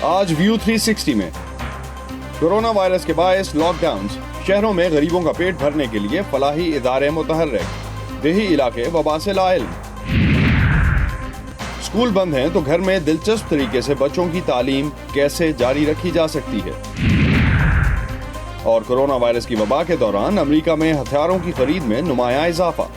آج ویو 360 میں corona virus کے باعث لاک ڈاؤن، شہروں میں غریبوں کا پیٹ بھرنے کے لیے فلاحی ادارے متحرک، دیہی علاقے وبا سے لا علم۔ اسکول بند ہیں تو گھر میں دلچسپ طریقے سے بچوں کی تعلیم کیسے جاری رکھی جا سکتی ہے۔ اور کورونا وائرس کی وبا کے دوران امریکہ میں ہتھیاروں کی خرید میں نمایاں اضافہ۔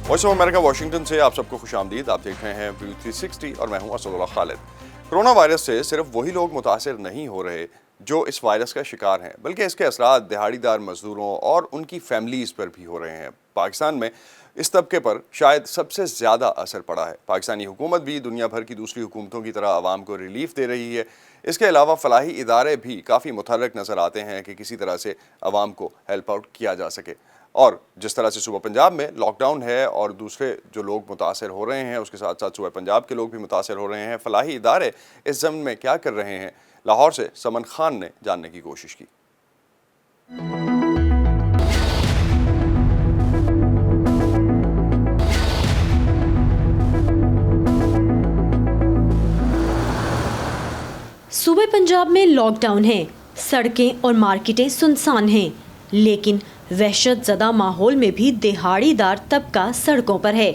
وائس آف امریکہ واشنگٹن سے آپ سب کو خوش آمدید۔ آپ دیکھ رہے ہیں ویو 360 اور میں ہوں اسد اللہ خالد۔ کورونا وائرس سے صرف وہی لوگ متاثر نہیں ہو رہے جو اس وائرس کا شکار ہیں، بلکہ اس کے اثرات دہاڑی دار مزدوروں اور ان کی فیملیز پر بھی ہو رہے ہیں۔ پاکستان میں اس طبقے پر شاید سب سے زیادہ اثر پڑا ہے۔ پاکستانی حکومت بھی دنیا بھر کی دوسری حکومتوں کی طرح عوام کو ریلیف دے رہی ہے۔ اس کے علاوہ فلاحی ادارے بھی کافی متحرک نظر آتے ہیں کہ کسی طرح سے عوام کو ہیلپ آؤٹ کیا جا سکے۔ اور جس طرح سے صوبہ پنجاب میں لاک ڈاؤن ہے اور دوسرے جو لوگ متاثر ہو رہے ہیں، اس کے ساتھ ساتھ صوبہ پنجاب کے لوگ بھی متاثر ہو رہے ہیں، فلاحی ادارے اس ضمن میں کیا کر رہے ہیں، لاہور سے سمن خان نے جاننے کی کوشش کی۔ صوبہ پنجاب میں لاک ڈاؤن ہے، سڑکیں اور مارکیٹیں سنسان ہیں، لیکن وحشت زدہ ماحول میں بھی دہاڑی دار طبقہ سڑکوں پر ہے۔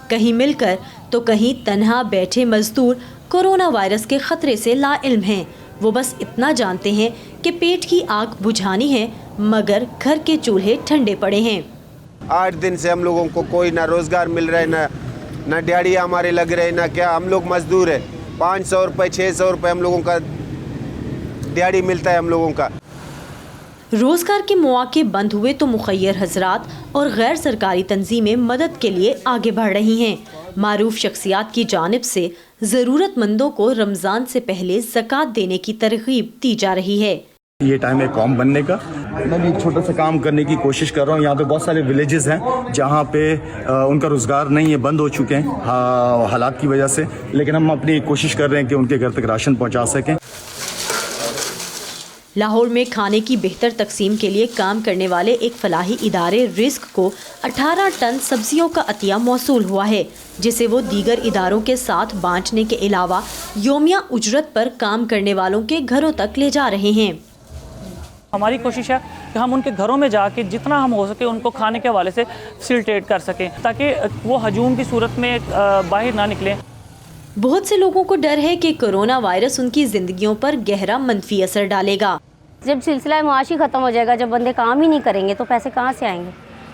کہیں مل کر تو کہیں تنہا بیٹھے مزدور کورونا وائرس کے خطرے سے لا علم ہیں۔ وہ بس اتنا جانتے ہیں کہ پیٹ کی آگ بجھانی ہے، مگر گھر کے چولہے ٹھنڈے پڑے ہیں۔ 8 دن سے ہم لوگوں کو کوئی نہ روزگار مل رہا ہے، نہ دیہڑی ہمارے لگ رہے، نہ کیا۔ ہم لوگ مزدور ہیں، 500 روپے 600 روپے ہم لوگوں کا دیہڑی ملتا ہے ہم لوگوں کا۔ روزگار کے مواقع بند ہوئے تو مخیر حضرات اور غیر سرکاری تنظیمیں مدد کے لیے آگے بڑھ رہی ہیں۔ معروف شخصیات کی جانب سے ضرورت مندوں کو رمضان سے پہلے زکوٰۃ دینے کی ترغیب دی جا رہی ہے۔ یہ ٹائم ہے قوم بننے کا۔ میں بھی ایک چھوٹا سا کام کرنے کی کوشش کر رہا ہوں۔ یہاں پہ بہت سارے ولیجز ہیں جہاں پہ ان کا روزگار نہیں ہے، بند ہو چکے ہیں حالات کی وجہ سے، لیکن ہم اپنی کوشش کر رہے ہیں کہ ان کے گھر تک راشن پہنچا سکیں۔ لاہور میں کھانے کی بہتر تقسیم کے لیے کام کرنے والے ایک فلاحی ادارے رزق کو 18 ٹن سبزیوں کا عطیہ موصول ہوا ہے، جسے وہ دیگر اداروں کے ساتھ بانٹنے کے علاوہ یومیہ اجرت پر کام کرنے والوں کے گھروں تک لے جا رہے ہیں۔ ہماری کوشش ہے کہ ہم ان کے گھروں میں جا کے جتنا ہم ہو سکے ان کو کھانے کے حوالے سے فیسیلیٹیٹ کر سکیں، تاکہ وہ ہجوم کی صورت میں باہر نہ نکلیں۔ بہت سے لوگوں کو ڈر ہے کہ کورونا وائرس ان کی زندگیوں پر گہرا منفی اثر ڈالے گا۔ جب سلسلہ معاشی ختم ہو جائے گا، جب بندے کام ہی نہیں کریں گے تو پیسے کہاں سے آئیں گے؟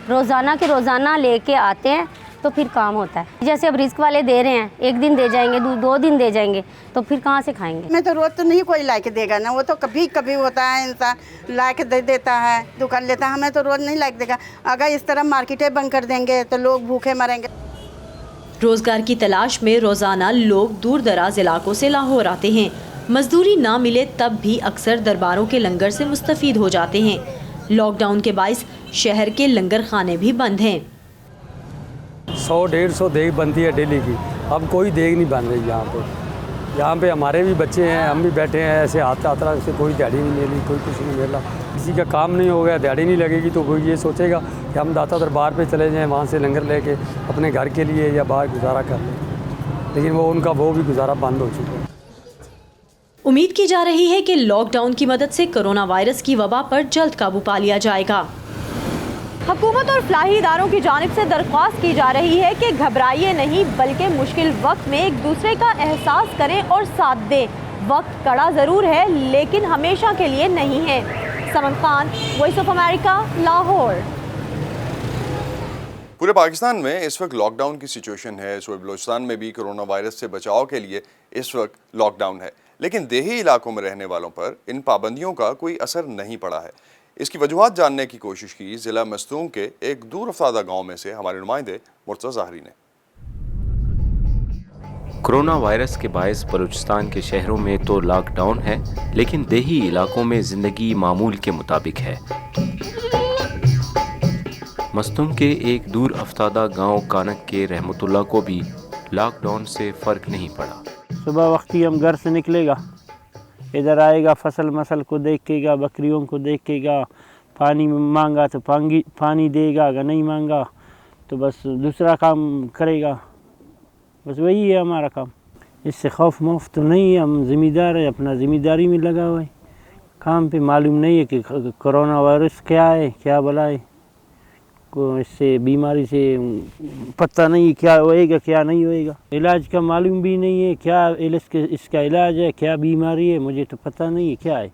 روزانہ کے روزانہ لے کے آتے ہیں تو پھر کام ہوتا ہے۔ جیسے اب رزق والے دے رہے ہیں، 1 دن دے جائیں گے، 2 دن دے جائیں گے، تو پھر کہاں سے کھائیں گے؟ میں تو روز تو نہیں کوئی لا کے دے گا نا، وہ تو کبھی کبھی ہوتا ہے، انسان لا کے دے دیتا ہے، دکان لیتا ہے، ہمیں تو روز نہیں لا کے دے گا۔ اگر اس طرح مارکیٹیں بند کر دیں گے تو لوگ بھوکے مریں گے۔ روزگار کی تلاش میں روزانہ لوگ دور دراز علاقوں سے لاہور آتے ہیں۔ مزدوری نہ ملے تب بھی اکثر درباروں کے لنگر سے مستفید ہو جاتے ہیں۔ لاک ڈاؤن کے باعث شہر کے لنگر خانے بھی بند ہیں۔ 100-150 دیگ بنتی ہے ڈیلی کی، اب کوئی دیگ نہیں بن رہی یہاں پہ ہمارے بھی بچے ہیں، ہم بھی بیٹھے ہیں ایسے ہاتھ آترا سے، کوئی دیہڑی نہیں ملی، کوئی کچھ نہیں ملا، کسی کا کام نہیں ہو گیا، دیہڑی نہیں لگے گی تو وہ یہ سوچے گا کہ ہم داتا دربار پہ چلے جائیں، وہاں سے لنگر لے کے اپنے گھر کے لیے یا باہر گزارا کر لیں، لیکن وہ ان کا وہ بھی گزارا بند ہو چکا ہے۔ امید کی جا رہی ہے کہ لاک ڈاؤن کی مدد سے کورونا وائرس کی وبا پر جلد قابو پا لیا جائے گا۔ حکومت اور فلاحی اداروں کی جانب سے درخواست کی جا رہی ہے کہ گھبرائیے نہیں، بلکہ مشکل وقت میں ایک دوسرے کا احساس کریں اور ساتھ دیں۔ وقت کڑا ضرور ہے لیکن ہمیشہ کے لیے نہیں ہے۔ Saman Khan, voice of America, Lahore. پورے پاکستان میں اس وقت لاک ڈاؤن کی سچویشن ہے۔ صوبہ بلوچستان میں بھی کورونا وائرس سے بچاؤ کے لیے اس وقت لاک ڈاؤن ہے، لیکن دیہی علاقوں میں رہنے والوں پر ان پابندیوں کا کوئی اثر نہیں پڑا ہے۔ اس کی وجوہات جاننے کی کوشش کی ضلع مستونگ کے ایک دور افتادہ گاؤں میں سے ہمارے نمائندے مرتضی ظاہری نے۔ کورونا وائرس کے باعث بلوچستان کے شہروں میں تو لاک ڈاؤن ہے، لیکن دیہی علاقوں میں زندگی معمول کے مطابق ہے۔ مستونگ کے ایک دور افتادہ گاؤں کانک کے رحمت اللہ کو بھی لاک ڈاؤن سے فرق نہیں پڑا۔ صبح وقتی ہم گھر سے نکلے گا، ادھر آئے گا، فصل مسل کو دیکھے گا، بکریوں کو دیکھے گا، پانی مانگا تو پانی دے گا، اگر نہیں مانگا تو بس دوسرا کام کرے گا، بس وہی ہے ہمارا کام۔ इससे खौफ मौफ तो नहीं है, हम ज़िम्मेदार है, अपना ज़िम्मेदारी में लगा हुआ है काम पे। मालूम नहीं है कि कोरोना वायरस क्या है, क्या बला है, को इससे बीमारी से पता नहीं क्या होएगा क्या नहीं होएगा। इलाज का मालूम भी नहीं है, क्या इसका इलाज है, क्या बीमारी है, मुझे तो पता नहीं है क्या है।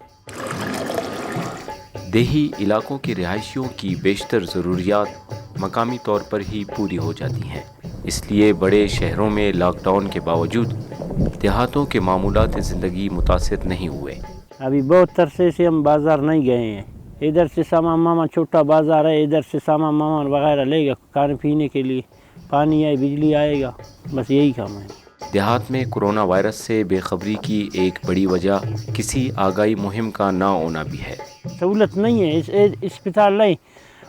देही इलाकों के रिहायशियों की बेशतर ज़रूरियात मकामी तौर पर ही पूरी हो जाती हैं, इसलिए बड़े शहरों में लॉकडाउन के बावजूद देहातों के मामूलात ज़िंदगी मुतासिर नहीं हुए। अभी बहुत अरसे से हम बाज़ार नहीं गए हैं, इधर से सामान मामा छोटा बाज़ार है, इधर से सामान मामा वगैरह लेगा खाने पीने के लिए, पानी आए बिजली आएगा, बस यही काम है। देहात में कोरोना वायरस से बेखबरी की एक बड़ी वजह किसी आगाही मुहिम का ना होना भी है। सहूलत नहीं है, इस अस्पताल नहीं,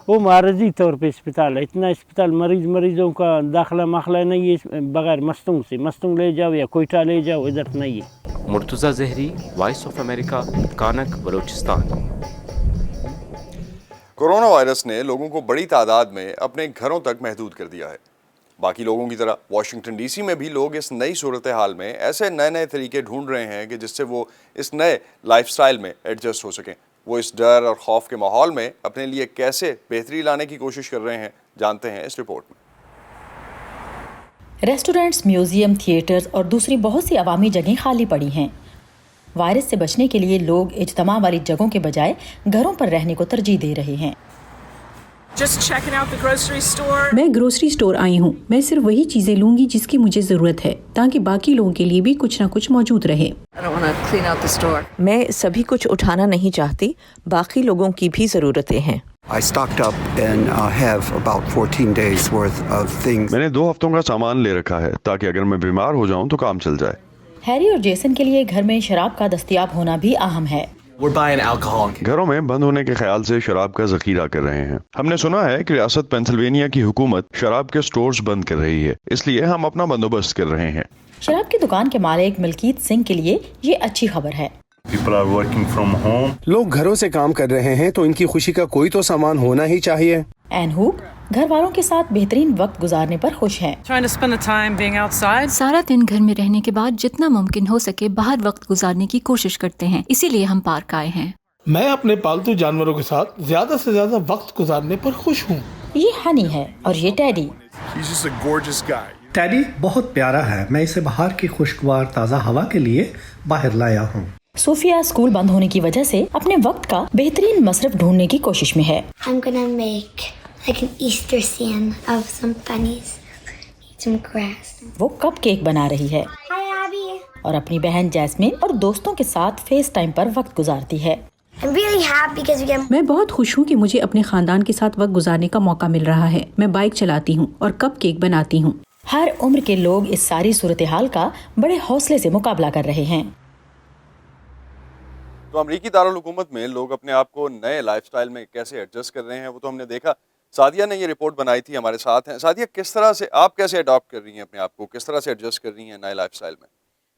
वो मारजी तौर पे अस्पताल है, इतना अस्पताल मरीज़ों का दाखिला माखला नहीं है, बगैर मस्तूंग ले जाओ या कोयटा ले जाओ, इधर नहीं है। Murtaza Zehri, voice of America, Kanak, Balochistan. Corona virus ने लोगों को बड़ी तादाद में अपने घरों तक महदूद कर दिया है। बाकी लोगों की तरह वाशिंगटन डीसी में भी लोग इस नई सूरत हाल में ऐसे नए नए तरीके ढूंढ रहे हैं कि जिससे वो इस नए लाइफस्टाइल में एडजस्ट हो सकें। वो इस डर और खौफ के माहौल में अपने लिए कैसे बेहतरी लाने की कोशिश कर रहे हैं, जानते हैं इस रिपोर्ट में। रेस्टोरेंट्स, म्यूजियम, थिएटर्स और दूसरी बहुत सी अवामी जगहें खाली पड़ी हैं। वायरस से बचने के लिए लोग इज्तिमा वाली जगहों के बजाय घरों पर रहने को तरजीह दे रहे हैं। मैं ग्रोसरी स्टोर आई हूँ। मैं सिर्फ वही चीजें लूंगी जिसकी मुझे जरूरत है, ताकि बाकी लोगों के लिए भी कुछ न कुछ मौजूद रहे। मैं सभी कुछ उठाना नहीं चाहती, बाकी लोगों की भी जरूरतें हैं। I stocked up and have about 14 days worth of things. मैंने 2 हफ्तों का सामान ले रखा है ताकि अगर मैं बीमार हो जाऊं तो काम चल जाए। हैरी और जेसन के लिए घर में शराब का दस्तयाब होना भी अहम है। घरों में बंद होने के ख्याल से शराब का जखीरा कर रहे हैं। हमने सुना है कि रियासत पेंसिल्वेनिया की हुकूमत शराब के स्टोर्स बंद कर रही है, इसलिए हम अपना बंदोबस्त कर रहे हैं। शराब की दुकान के मालिक मलकीत सिंह के लिए ये अच्छी खबर है। लोग घरों से काम कर रहे हैं तो इनकी खुशी का कोई तो सामान होना ही चाहिए। एन हुक घर वालों के साथ बेहतरीन वक्त गुजारने पर खुश हैं। सारा दिन घर में रहने के बाद जितना मुमकिन हो सके बाहर वक्त गुजारने की कोशिश करते हैं, इसीलिए हम पार्क आए हैं। मैं अपने पालतू जानवरों के साथ ज्यादा से ज्यादा वक्त गुजारने पर खुश हूँ। ये हनी है और ये टेडी। टेडी बहुत प्यारा है। मैं इसे बाहर की खुशगवार ताज़ा हवा के लिए बाहर लाया हूँ। सोफिया स्कूल बंद होने की वजह से अपने वक्त का बेहतरीन मसरफ ढूंढने की कोशिश में है। I'm gonna make like an Easter scene of some bunnies, eat some grass. वो कप केक बना रही है और अपनी बहन जैस्मिन और दोस्तों के साथ फेस टाइम पर वक्त गुजारती है। I'm really happy because we get... मैं बहुत खुश हूँ कि मुझे अपने खानदान के साथ वक्त गुजारने का मौका मिल रहा है। मैं बाइक चलाती हूँ और कप केक बनाती हूँ। हर उम्र के लोग इस सारी सूरत हाल का बड़े हौसले से मुकाबला कर रहे हैं। तो अमरीकी दारुल हुकूमत में लोग अपने आप को नए लाइफस्टाइल में कैसे एडजस्ट कर रहे हैं वो तो हमने देखा। सादिया ने ये रिपोर्ट बनाई थी, हमारे साथ हैं। सादिया, किस तरह से आप कैसे अडॉप्ट कर रही हैं अपने आप को, किस तरह से एडजस्ट कर रही हैं नए लाइफस्टाइल में?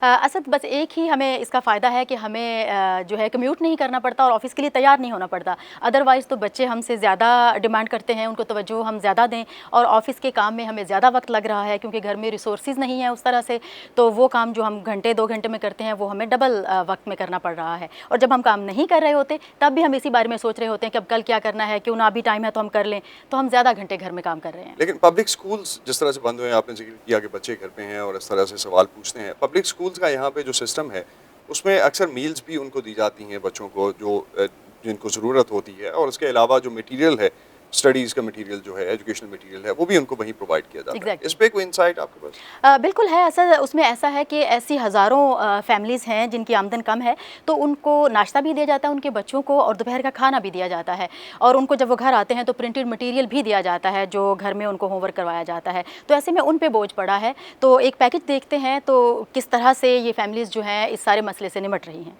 असद बस एक ही हमें इसका फ़ायदा है कि हमें जो है कम्यूट नहीं करना पड़ता और ऑफ़िस के लिए तैयार नहीं होना पड़ता। अदरवाइज़ तो बच्चे हमसे ज़्यादा डिमांड करते हैं, उनको तवज्जो हम ज़्यादा दें और ऑफ़िस के काम में हमें ज़्यादा वक्त लग रहा है क्योंकि घर में रिसोर्सेज नहीं है उस तरह से। तो वो काम जो हम घंटे 2 घंटे में करते हैं वो हमें डबल वक्त में करना पड़ रहा है। और जब हम काम नहीं कर रहे होते तब भी हम इसी बारे में सोच रहे होते हैं कि अब कल क्या करना है, क्यों ना अभी टाइम है तो हम कर लें। तो हम ज़्यादा घंटे घर में काम कर रहे हैं। लेकिन पब्लिक स्कूल्स जिस तरह से बंद हुए, आपने जिक्र किया कि बच्चे घर पे हैं और इस तरह से सवाल पूछते हैं, पब्लिक स्कूल्स का यहाँ पे जो सिस्टम है उसमें अक्सर मील्स भी उनको दी जाती हैं बच्चों को जो जिनको ज़रूरत होती है, और इसके अलावा जो मटेरियल है, स्टडीज़ का मटेरियल जो है, एजुकेशनल मटेरियल है, वो भी उनको वहीं प्रोवाइड किया जाता है। इस पे कोई इंसाइट आपके पास? बिल्कुल है। उसमें ऐसा है कि ऐसी हज़ारों फैमिलीज़ हैं जिनकी आमदन कम है, तो उनको नाश्ता भी दिया जाता है उनके बच्चों को और दोपहर का खाना भी दिया जाता है। और उनको जब वो घर आते हैं तो प्रिंटेड मटेरियल भी दिया जाता है जो घर में उनको होमवर्क करवाया जाता है। तो ऐसे में उन पे बोझ पड़ा है। तो एक पैकेज देखते हैं तो किस तरह से ये फैमिलीज़ जो हैं इस सारे मसले से निमट रही हैं।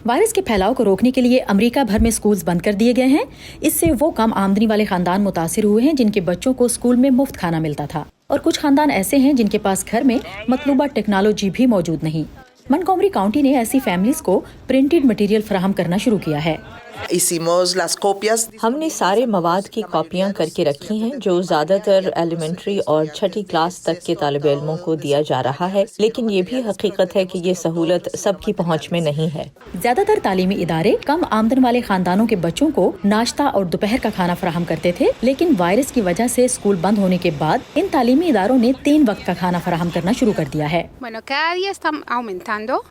वायरस के फैलाव को रोकने के लिए अमेरिका भर में स्कूल्स बंद कर दिए गए हैं। इससे वो कम आमदनी वाले खानदान मुतासिर हुए हैं जिनके बच्चों को स्कूल में मुफ्त खाना मिलता था, और कुछ खानदान ऐसे हैं जिनके पास घर में मतलूबा टेक्नोलॉजी भी मौजूद नहीं। मोंटगोमरी काउंटी ने ऐसी फैमिलीज को प्रिंटेड मटेरियल फराहम करना शुरू किया है। ہم نے سارے مواد کی کاپیاں کر کے رکھی ہیں جو زیادہ تر ایلیمنٹری اور چھٹی کلاس تک کے طالب علموں کو دیا جا رہا ہے، لیکن یہ بھی حقیقت ہے کہ یہ سہولت سب کی پہنچ میں نہیں ہے۔ زیادہ تر تعلیمی ادارے کم آمدن والے خاندانوں کے بچوں کو ناشتہ اور دوپہر کا کھانا فراہم کرتے تھے، لیکن وائرس کی وجہ سے اسکول بند ہونے کے بعد ان تعلیمی اداروں نے 3 وقت کا کھانا فراہم کرنا شروع کر دیا ہے۔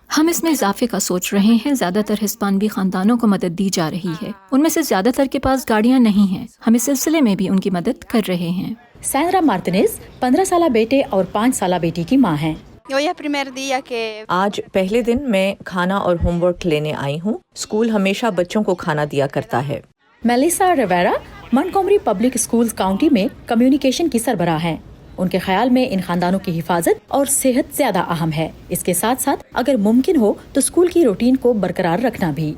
ہم اس میں اضافے کا سوچ رہے ہیں۔ زیادہ تر ہسپانوی خاندانوں کو مدد دی جا رہی ہے، ان میں سے زیادہ تر کے پاس گاڑیاں نہیں ہیں، ہم اس سلسلے میں بھی ان کی مدد کر رہے ہیں۔ سینڈرا مارتینز 15 سالہ بیٹے اور 5 سالہ بیٹی کی ماں ہیں۔ آج پہلے دن میں کھانا اور ہوم ورک لینے آئی ہوں۔ اسکول ہمیشہ بچوں کو کھانا دیا کرتا ہے۔ Melissa ریویرا Montgomery public schools county میں کمیونیکیشن کی سربراہ ہیں۔ ان کے خیال میں ان خاندانوں کی حفاظت اور صحت زیادہ اہم ہے، اس کے ساتھ ساتھ اگر ممکن ہو تو اسکول کی روٹین کو برقرار رکھنا بھی۔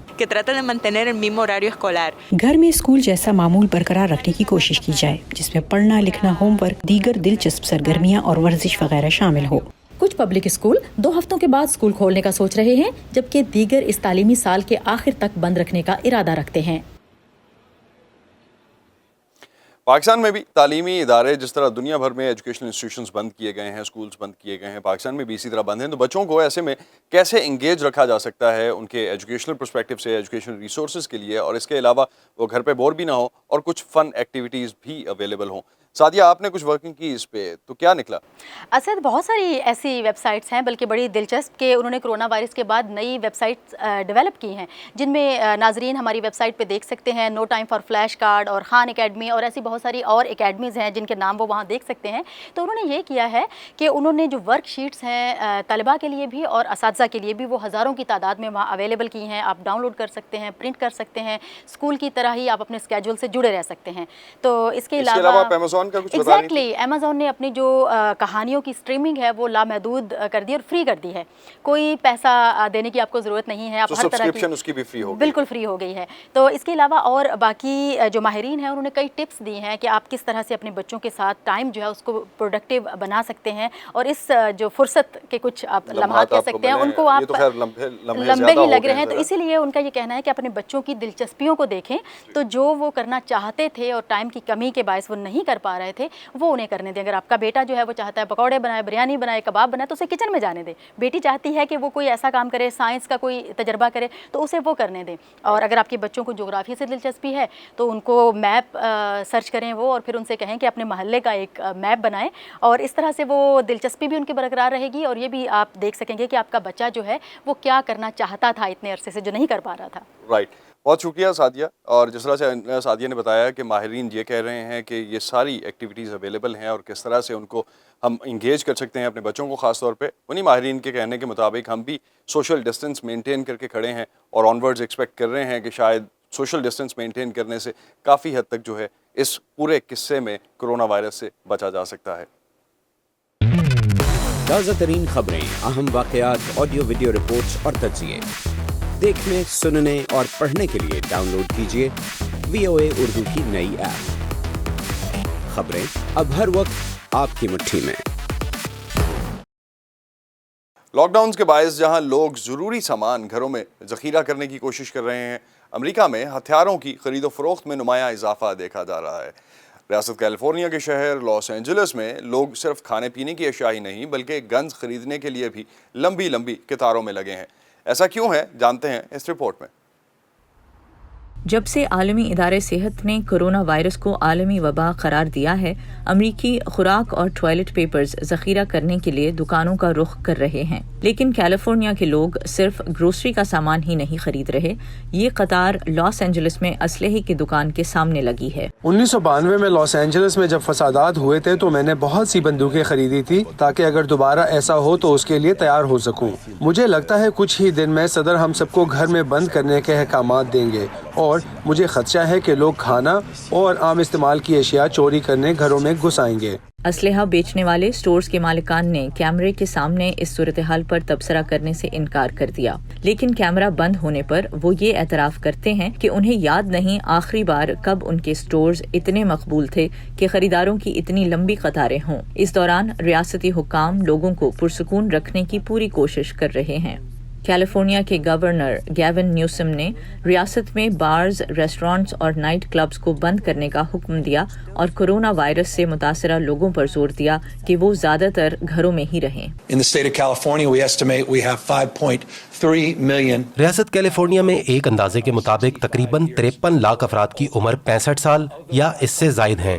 گھر میں اسکول جیسا معمول برقرار رکھنے کی کوشش کی جائے، جس میں پڑھنا، لکھنا، ہوم ورک، دیگر دلچسپ سرگرمیاں اور ورزش وغیرہ شامل ہو۔ کچھ پبلک اسکول 2 ہفتوں کے بعد اسکول کھولنے کا سوچ رہے ہیں، جبکہ دیگر اس تعلیمی سال کے آخر تک بند رکھنے کا ارادہ رکھتے ہیں۔ پاکستان میں بھی تعلیمی ادارے جس طرح دنیا بھر میں ایجوکیشنل انسٹیٹیوشنز بند کیے گئے ہیں، اسکولز بند کیے گئے ہیں، پاکستان میں بھی اسی طرح بند ہیں، تو بچوں کو ایسے میں کیسے انگیج رکھا جا سکتا ہے ان کے ایجوکیشنل پرسپیکٹو سے، ایجوکیشنل ریسورسز کے لیے، اور اس کے علاوہ وہ گھر پہ بور بھی نہ ہو اور کچھ فن ایکٹیویٹیز بھی اویلیبل ہوں۔ سعدیہ، آپ نے کچھ ورکنگ کی اس پہ، تو کیا نکلا؟ اسد، بہت ساری ایسی ویب سائٹس ہیں، بلکہ بڑی دلچسپ، کہ انہوں نے کرونا وائرس کے بعد نئی ویب سائٹس ڈیولپ کی ہیں، جن میں ناظرین ہماری ویب سائٹ پہ دیکھ سکتے ہیں، نو ٹائم فار فلیش کارڈ اور خان اکیڈمی اور ایسی بہت ساری اور اکیڈمیز ہیں جن کے نام وہ وہاں دیکھ سکتے ہیں۔ تو انہوں نے یہ کیا ہے کہ انہوں نے جو ورک شیٹس ہیں طلباء کے لیے بھی اور اساتذہ کے لیے بھی، وہ ہزاروں کی تعداد میں وہاں اویلیبل کی ہیں، آپ ڈاؤن لوڈ کر سکتے ہیں، پرنٹ کر سکتے ہیں، اسکول کی طرح ہی آپ اپنے اسکیجول سے جڑے رہ سکتے ہیں۔ تو اس کے علاوہ امیزون کا کچھ بتا رہی؟ امیزون نے اپنی جو کہانیوں کی اسٹریمنگ ہے وہ لامحدود کر دی اور فری کر دی ہے، کوئی پیسہ دینے کی آپ کو ضرورت نہیں ہے، آپ ہر طرح کی اس کی بھی فری ہو گئی، بالکل فری ہو گئی ہے۔ تو اس کے علاوہ اور باقی جو ماہرین ہیں انہوں نے کئی ٹپس دی ہیں کہ آپ کس طرح سے اپنے بچوں کے ساتھ ٹائم جو ہے اس کو پروڈکٹیو بنا سکتے ہیں، اور اس جو فرصت کے کچھ آپ لمحات کہہ سکتے ہیں ان کو آپ لمبے ہی لگ رہے ہیں، تو اسی لیے ان کا یہ کہنا ہے کہ اپنے بچوں کی دلچسپیوں کو دیکھیں، تو جو وہ کرنا چاہتے تھے اور ٹائم کی کمی کے باعث وہ نہیں کر پا رہے تھے وہ انہیں کرنے دیں۔ اگر آپ کا بیٹا جو ہے وہ چاہتا ہے پکوڑے بنائے، بریانی بنائے، کباب بنائے، تو اسے کچن میں جانے دیں۔ بیٹی چاہتی ہے کہ وہ کوئی ایسا کام کرے، سائنس کا کوئی تجربہ کرے، تو اسے وہ کرنے دیں۔ اور اگر آپ کے بچوں کو جغرافیہ سے دلچسپی ہے تو ان کو میپ سرچ کریں وہ، اور پھر ان سے کہیں کہ اپنے محلے کا ایک میپ بنائیں، اور اس طرح سے وہ دلچسپی بھی ان کی برقرار رہے گی، اور یہ بھی آپ دیکھ سکیں گے کہ آپ کا بچہ جو ہے وہ کیا کرنا چاہتا تھا اتنے عرصے سے جو نہیں کر پا رہا تھا۔ رائٹ، بہت شکریہ سعدیہ۔ اور جس طرح سے سعدیہ نے بتایا کہ ماہرین یہ کہہ رہے ہیں کہ یہ ساری ایکٹیویٹیز اویلیبل ہیں اور کس طرح سے ان کو ہم انگیج کر سکتے ہیں اپنے بچوں کو، خاص طور پہ انہی ماہرین کے کہنے کے مطابق ہم بھی سوشل ڈسٹینس مینٹین کر کے کھڑے ہیں، اور آن ورڈز ایکسپیکٹ کر رہے ہیں کہ شاید سوشل ڈسٹینس مینٹین کرنے سے کافی حد تک جو ہے اس پورے قصے میں کرونا وائرس سے بچا جا سکتا ہے۔ تازہ ترین خبریں، اہم واقعات، آڈیو ویڈیو رپورٹس اور تجزیے دیکھنے، سننے اور پڑھنے کے لیے ڈاؤن لوڈ کیجیے VOA اردو کی نئی ایپ۔ خبریں اب ہر وقت آپ کی مٹھی میں۔ لاک ڈاؤنز کے باعث جہاں لوگ ضروری سامان گھروں میں ذخیرہ کرنے کی کوشش کر رہے ہیں، امریکہ میں ہتھیاروں کی خرید و فروخت میں نمایاں اضافہ دیکھا جا رہا ہے۔ ریاست کیلیفورنیا کے شہر لاس اینجلس میں لوگ صرف کھانے پینے کی اشیاء ہی نہیں بلکہ گنز خریدنے کے لیے بھی لمبی لمبی قطاروں میں لگے ہیں۔ ایسا کیوں ہے، جانتے ہیں اس رپورٹ میں۔ جب سے عالمی ادارے صحت نے کرونا وائرس کو عالمی وبا قرار دیا ہے، امریکی خوراک اور ٹوائلٹ پیپرز ذخیرہ کرنے کے لیے دکانوں کا رخ کر رہے ہیں، لیکن کیلیفورنیا کے لوگ صرف گروسری کا سامان ہی نہیں خرید رہے۔ یہ قطار لاس اینجلس میں اسلحے کی دکان کے سامنے لگی ہے۔ 1992 میں لاس اینجلس میں جب فسادات ہوئے تھے تو میں نے بہت سی بندوقیں خریدی تھی تاکہ اگر دوبارہ ایسا ہو تو اس کے لیے تیار ہو سکوں۔ مجھے لگتا ہے کچھ ہی دن میں صدر ہم سب کو گھر میں بند کرنے کے احکامات دیں گے، اور مجھے خدشہ ہے کہ لوگ کھانا اور عام استعمال کی اشیاء چوری کرنے گھروں میں گھس آئیں گے۔ اسلحہ بیچنے والے سٹورز کے مالکان نے کیمرے کے سامنے اس صورتحال پر تبصرہ کرنے سے انکار کر دیا، لیکن کیمرہ بند ہونے پر وہ یہ اعتراف کرتے ہیں کہ انہیں یاد نہیں آخری بار کب ان کے سٹورز اتنے مقبول تھے کہ خریداروں کی اتنی لمبی قطاریں ہوں۔ اس دوران ریاستی حکام لوگوں کو پرسکون رکھنے کی پوری کوشش کر رہے ہیں۔ कैलिफोर्निया के गवर्नर गैविन न्यूसम ने रियासत में बार्स, रेस्टोरेंट्स और नाइट क्लब्स को बंद करने का हुक्म दिया और कोरोना वायरस से मुतासरा लोगों पर जोर दिया कि वो ज्यादातर घरों में ही रहें। In the state of California, we estimate we have 5.3 million. रियासत कैलिफोर्निया में एक अंदाजे के मुताबिक तकरीबन 53 लाख अफराद की उम्र 65 साल या इससे जायद हैं।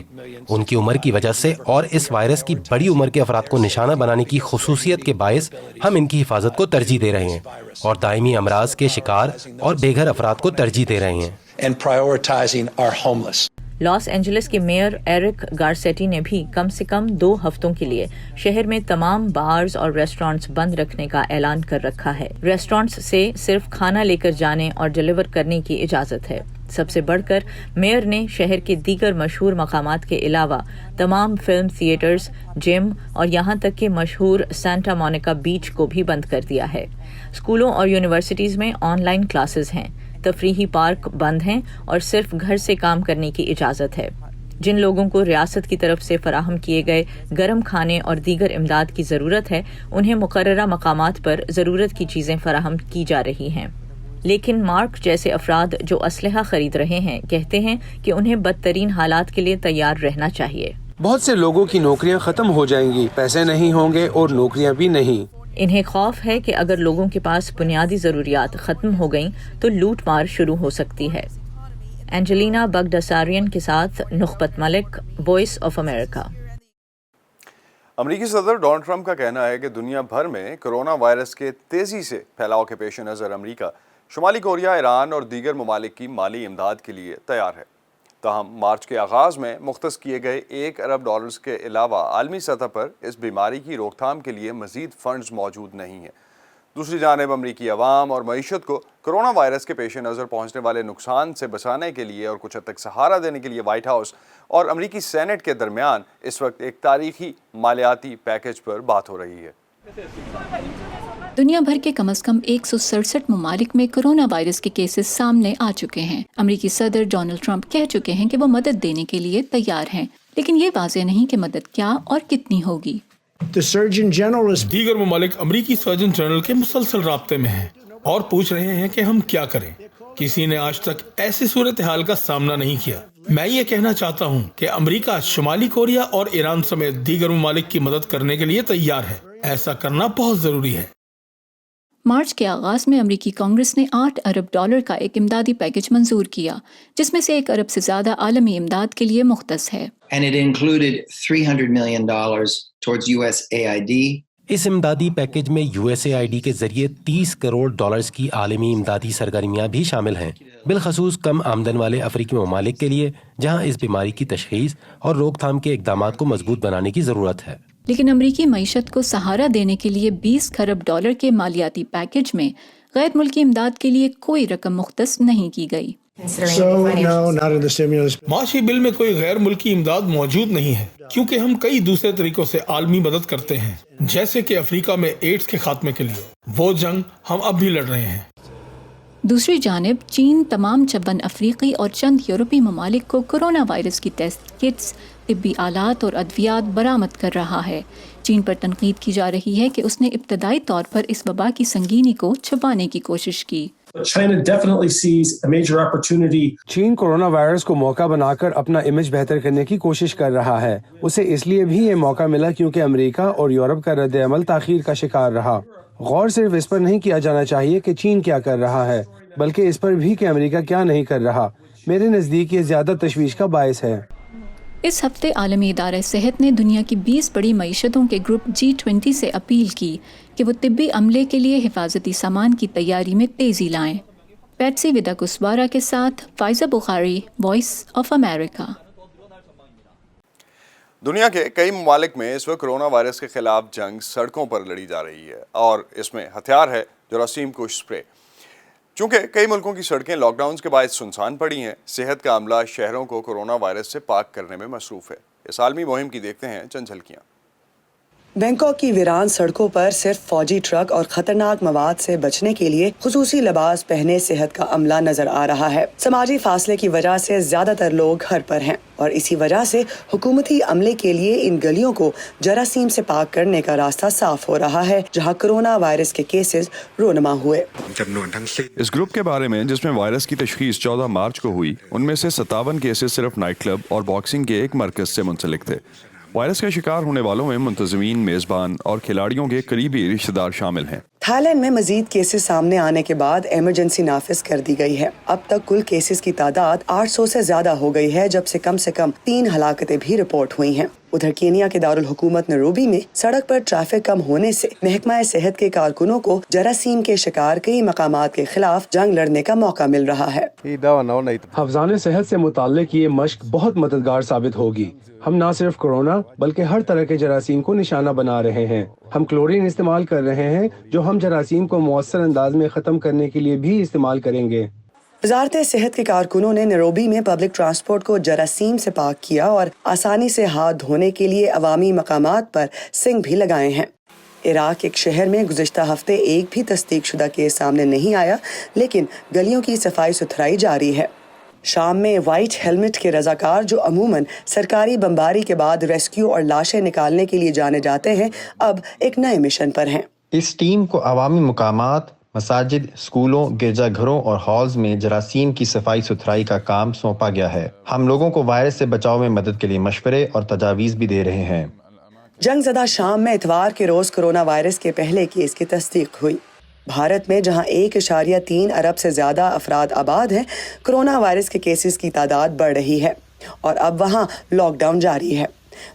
उनकी उम्र की वजह से और इस वायरस की बड़ी उम्र के अफराद को निशाना बनाने की खुसूसियत के बायस हम इनकी हिफाजत को तरजीह दे रहे हैं और दायमी अमराज के शिकार और बेघर अफराद को तरजीह दे रहे हैं। And prioritizing our homeless. Los Angeles के मेयर एरिक गारसेटी ने भी कम से कम 2 हफ्तों के लिए शहर में तमाम बार्स और रेस्टोरेंट्स बंद रखने का ऐलान कर रखा है। रेस्टोरेंट्स से सिर्फ खाना लेकर जाने और डिलीवर करने की इजाजत है। सबसे बढ़कर मेयर ने शहर के दीगर मशहूर मकामात के अलावा तमाम फिल्म थिएटर्स, जिम और यहाँ तक कि मशहूर सांता मोनिका बीच को भी बंद कर दिया है। स्कूलों और यूनिवर्सिटीज में ऑनलाइन क्लासेस हैं, तफरीही पार्क बंद हैं और सिर्फ घर से काम करने की इजाज़त है। जिन लोगों को रियासत की तरफ से फराहम किए गए गर्म खाने और दीगर इमदाद की ज़रूरत है, उन्हें मुकर्ररा मकामात पर ज़रूरत की चीज़ें फराहम की जा रही हैं। लेकिन मार्क जैसे अफराद जो असलहा खरीद रहे हैं कहते हैं कि उन्हें बदतरीन हालात के लिए तैयार रहना चाहिए। बहुत से लोगों की नौकरियां खत्म हो जाएंगी, पैसे नहीं होंगे और नौकरियां भी नहीं। इन्हें खौफ है कि अगर लोगों के पास बुनियादी ज़रूरियात ख़त्म हो गईं तो लूट मार शुरू हो सकती है। एंजेलिना बगदासारियन के साथ नुखबत मलिक, वॉइस ऑफ अमेरिका। अमरीकी सदर डोनाल्ड ट्रंप का कहना है कि दुनिया भर में कोरोना वायरस के तेज़ी से फैलाव के पेश नज़र अमरीका, शुमाली कोरिया, ईरान और दीगर ममालिक की माली इमदाद के लिए तैयार है। ताहम मार्च के आगाज़ में मुख्तस किए गए $1 अरब के अलावा आलमी सतह पर इस बीमारी की रोकथाम के लिए मज़ीद फ़ंड्स मौजूद नहीं हैं। दूसरी जानिब अमरीकी अवाम और मईशत को कोरोना वायरस के पेश नज़र पहुँचने वाले नुकसान से बचाने के लिए और कुछ हद तक सहारा देने के लिए वाइट हाउस और अमरीकी सेनेट के दरमियान इस वक्त एक तारीखी मालियाती पैकेज पर बात हो रही है। दुनिया भर के कम से कम 167 ममालिक में कोरोना वायरस के केसेस सामने आ चुके हैं। अमरीकी सदर डोनाल्ड ट्रंप कह चुके हैं कि वो मदद देने के लिए तैयार हैं, लेकिन ये वाज़ेह नहीं कि मदद क्या और कितनी होगी। दीगर ममालिक अमरीकी सर्जन जनरल के मुसलसल राब्ते में हैं और पूछ रहे हैं कि हम क्या करें। किसी ने आज तक ऐसी सूरत हाल का सामना नहीं किया। मैं ये कहना चाहता हूँ कि अमरीका शुमाली कोरिया और ईरान समेत दीगर ममालिक की मदद करने के लिए तैयार है। ऐसा करना बहुत ज़रूरी है। मार्च के आगाज में अमरीकी कांग्रेस ने $8 अरब का एक इमदादी पैकेज मंजूर किया, जिसमें से $1 अरब से ज्यादा आलमी इमदाद के लिए मुख्तस है। And it included $300 million towards USAID. इस इमदादी पैकेज में USAID के जरिए $30 करोड़ की आलमी इमदादी सरगर्मियाँ भी शामिल हैं, बिलखसूस कम आमदन वाले अफ्रीकी ममालिक के लिए जहाँ इस बीमारी की तशखीस और रोकथाम के इकदामात को मजबूत बनाने की ज़रूरत है। लेकिन अमरीकी मईशत को सहारा देने के लिए $20 खरब के मालियाती पैकेज में गैर मुल्की इमदाद के लिए कोई रकम मुख्तस नहीं की गई। माशी बिल में कोई गैर मुल्की इमदाद मौजूद नहीं है, क्योंकि हम कई दूसरे तरीकों से आलमी मदद करते हैं, जैसे कि अफ्रीका में एड्स के खात्मे के लिए। वो जंग हम अब भी लड़ रहे हैं। दूसरी जानिब चीन तमाम 56 अफ्रीकी और चंद यूरोपीय ममालिक को कोरोना वायरस की टेस्ट किट्स, तिब्बी आलात और अद्वियात बरामद कर रहा है। चीन पर तनकीद की जा रही है कि उसने इब्तदाई तौर पर इस वबा की संगीनी को छुपाने की कोशिश की। चीन कोरोना वायरस को मौका बनाकर अपना इमेज बेहतर करने की कोशिश कर रहा है। उसे इसलिए भी ये मौका मिला क्योंकि अमेरिका और यूरोप का रद्द अमल ताखीर का शिकार रहा। गौर सिर्फ इस पर नहीं किया जाना चाहिए कि चीन क्या कर रहा है, बल्कि इस पर भी कि अमेरिका क्या नहीं कर रहा। मेरे नज़दीक ये ज़्यादा तशवीश का बायस है। इस हफ्ते आलमी इदारा सेहत ने दुनिया की 20 बड़ी मईशतों के ग्रुप G20 से अपील की कि वो तिब्बी अमले के लिए हिफाजती सामान की तैयारी में तेज़ी लाएं। पैट्सी विदा कुसवारा के साथ Pfizer Bukhari, voice of America. दुनिया के कई ममालिक में इस वक्त कोरोना वायरस के खिलाफ जंग सड़कों पर लड़ी जा रही है और इसमें हथियार है जरासीम कुश स्प्रे। चूँकि कई मुल्कों की सड़कें लॉकडाउन के बाद सुनसान पड़ी हैं, सेहत का अमला शहरों को कोरोना वायरस से पाक करने में मसरूफ़ है। इस आलमी मुहिम की देखते हैं चंद झलकियाँ। बैंकॉक की वीरान सड़कों पर सिर्फ फौजी ट्रक और खतरनाक मवाद से बचने के लिए खुसूसी लिबास पहने सेहत का अमला नजर आ रहा है। समाजी फासले की वजह से ज्यादातर लोग घर पर हैं और इसी वजह से हुकूमती अमले के लिए इन गलियों को जरासीम से पाक करने का रास्ता साफ हो रहा है, जहां कोरोना वायरस के केसेस रोनमा हुए। इस ग्रुप के बारे में जिसमें वायरस की तशखीस 14 मार्च को हुई, उनमें से 57 केसेस सिर्फ नाइट क्लब और बॉक्सिंग के एक मरकज से मुंसलिक थे। वायरस का शिकार होने वालों में मुंतज़मीन, मेज़बान और खिलाड़ियों के करीबी रिश्तेदार शामिल हैं। थाईलैंड में मजीद केसेस सामने आने के बाद इमरजेंसी नाफिज कर दी गई है। अब तक कुल केसेस की तादाद 800 से ज्यादा हो गई है, जब से कम 3 हलाकतें भी रिपोर्ट हुई हैं। उधर केनिया के दारुल हुकूमत नैरोबी में सड़क पर ट्रैफिक कम होने से महकमा सेहत के कारकुनों को जरासीम के शिकार कई मकामात के खिलाफ जंग लड़ने का मौका मिल रहा है। हफ्ज़ान सेहत से मुताल्लिक ये मश्क बहुत मददगार साबित होगी। हम न सिर्फ कोरोना बल्कि हर तरह के जरासीम को निशाना बना रहे हैं। हम क्लोरीन इस्तेमाल कर रहे हैं, जो हम जरासीम को मौसर अंदाज में ख़त्म करने के लिए भी इस्तेमाल करेंगे। वजारत सेहत के कारकुनों ने नैरोबी में पब्लिक ट्रांसपोर्ट को जरासीम से पाक किया और आसानी से हाथ धोने के लिए अवामी मकामात पर सिंक भी लगाए हैं। इराक एक शहर में गुज़िश्ता हफ्ते एक भी तस्दीक शुदा केस सामने नहीं आया, लेकिन गलियों की सफाई सुथराई जारी है। शाम में वाइट हेलमेट के रजाकार, जो अमूमन सरकारी बमबारी के बाद रेस्क्यू और लाशें निकालने के लिए जाने जाते हैं, अब एक नए मिशन पर हैं। इस टीम को अवामी मुकामात, मसाजिद, स्कूलों, गिरजाघरों और हॉल्स में जरासीम की सफाई सुथराई का काम सौंपा गया है। हम लोगों को वायरस से बचाव में मदद के लिए मशवरे और तजावीज़ भी दे रहे हैं। जंगज़दा शाम में इतवार के रोज कोरोना वायरस के पहले केस की तस्दीक हुई। भारत में जहां 1.3 अरब से ज्यादा अफराद आबाद हैं, कोरोना वायरस के केसेस की तादाद बढ़ रही है और अब वहां लॉकडाउन जारी है।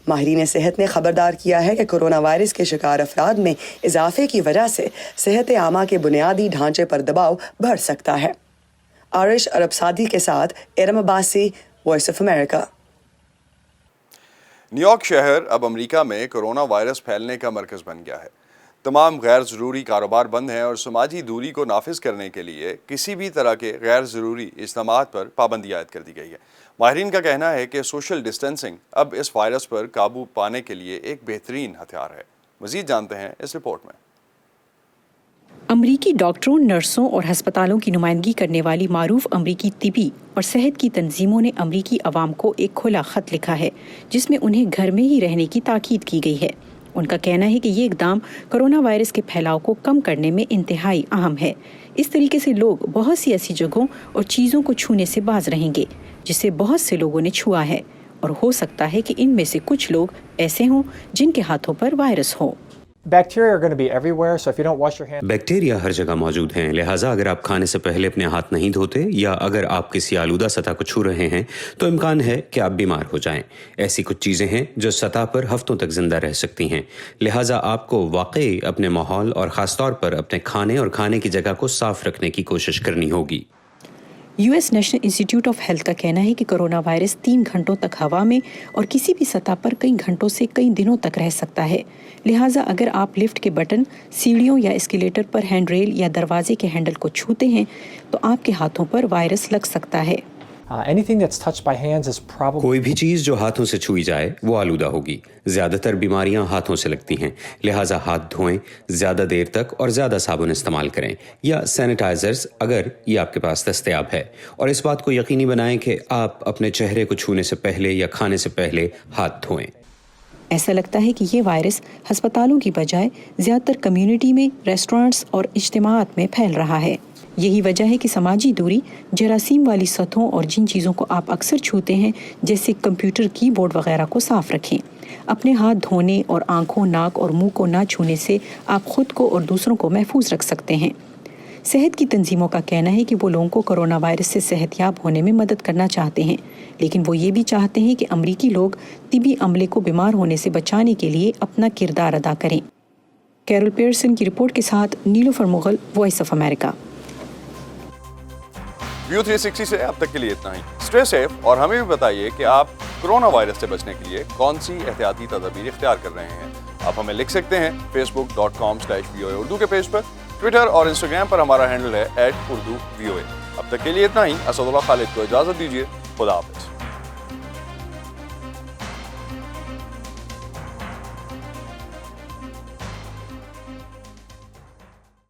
माहिरीन सेहत ने खबरदार किया है कि कोरोना वायरस के शिकार अफराद में इजाफे की वजह से सेहत आमा के बुनियादी ढांचे पर दबाव बढ़ सकता है। आरिश अरब सादी के साथ Iram Abbasi, voice of America. New York शहर अब अमेरिका में कोरोना वायरस फैलने का मरकज़ बन गया है। तमाम गैर ज़रूरी कारोबार बंद हैं और समाजी दूरी को नाफिज करने के लिए किसी भी तरह के गैर ज़रूरी इज्तिमात पर पाबंदी आयद कर दी गई है। माहिरीन का कहना है कि सोशल डिस्टेंसिंग अब इस वायरस पर काबू पाने के लिए एक बेहतरीन हथियार है। मज़ीद जानते हैं इस रिपोर्ट में। अमरीकी डॉक्टरों, नर्सों और हस्पतालों की नुमाइंदगी करने वाली मारूफ अमरीकी तिबी और सेहत की तंजीमों ने अमरीकी अवाम को एक खुला ख़त लिखा है, जिसमें उन्हें घर में ही रहने की ताकीद की गई है। उनका कहना है कि ये इकदाम कोरोना वायरस के फैलाव को कम करने में इंतहाई अहम है। इस तरीके से लोग बहुत सी ऐसी जगहों और चीज़ों को छूने से बाज रहेंगे जिसे बहुत से लोगों ने छुआ है, और हो सकता है कि इनमें से कुछ लोग ऐसे हों जिनके हाथों पर वायरस हो। बैक्टीरिया हर जगह मौजूद हैं, लिहाजा अगर आप खाने से पहले अपने हाथ नहीं धोते या अगर आप किसी आलूदा सतह को छू रहे हैं तो इम्कान है कि आप बीमार हो जाएं। ऐसी कुछ चीज़ें हैं जो सतह पर हफ्तों तक जिंदा रह सकती हैं, लिहाजा आपको वाकई अपने माहौल और ख़ासतौर पर अपने खाने और खाने की जगह को साफ रखने की कोशिश करनी होगी। US national institute of health का कहना है कि कोरोना वायरस 3 घंटों तक हवा में और किसी भी सतह पर कई घंटों से कई दिनों तक रह सकता है। लिहाजा अगर आप लिफ्ट के बटन, सीढ़ियों या एस्केलेटर पर हैंड रेल या दरवाजे के हैंडल को छूते हैं तो आपके हाथों पर वायरस लग सकता है। कोई भी चीज़ जो हाथों से छुई जाए वो आलूदा होगी। ज़्यादातर बीमारियां हाथों से लगती हैं, लिहाजा हाथ धोएं, ज़्यादा देर तक और ज़्यादा साबुन इस्तेमाल करें या सैनिटाइजर्स अगर ये आपके पास दस्तयाब है, और इस बात को यकीनी बनाएं कि आप अपने चेहरे को छूने से पहले या खाने से पहले हाथ धोएं। ऐसा लगता है कि ये वायरस अस्पतालों की बजाय ज़्यादातर कम्युनिटी में, रेस्टोरेंट्स और इज्तिमाआत में फैल रहा है। यही वजह है कि समाजी दूरी, जरासीम वाली सतहों और जिन चीज़ों को आप अक्सर छूते हैं जैसे कंप्यूटर, कीबोर्ड वगैरह को साफ रखें। अपने हाथ धोने और आंखों, नाक और मुंह को ना छूने से आप खुद को और दूसरों को महफूज रख सकते हैं। सेहत की तंजीमों का कहना है कि वो लोगों को कोरोना वायरस से सेहतयाब होने में मदद करना चाहते हैं, लेकिन वो ये भी चाहते हैं कि अमरीकी लोग तिबी अमले को बीमार होने से बचाने के लिए अपना किरदार अदा करें। कैरोल पियर्सन की रिपोर्ट के साथ Nilufar Mughal, voice of America. View 360 से अब तक के लिए इतना ही। स्टे सेफ और हमें भी बताइए कि आप कोरोना वायरस से बचने के लिए कौन सी एहतियाती तदबीर इख्तियार कर रहे हैं। आप हमें लिख सकते हैं facebook.com/VOA उर्दू के पेज पर, ट्विटर और इंस्टाग्राम पर हमारा हैंडल है @urduvoa। अब तक के लिए इतना ही। असदुल्लाह खालिद को इजाज़त दीजिए। खुदा हाफ़िज़।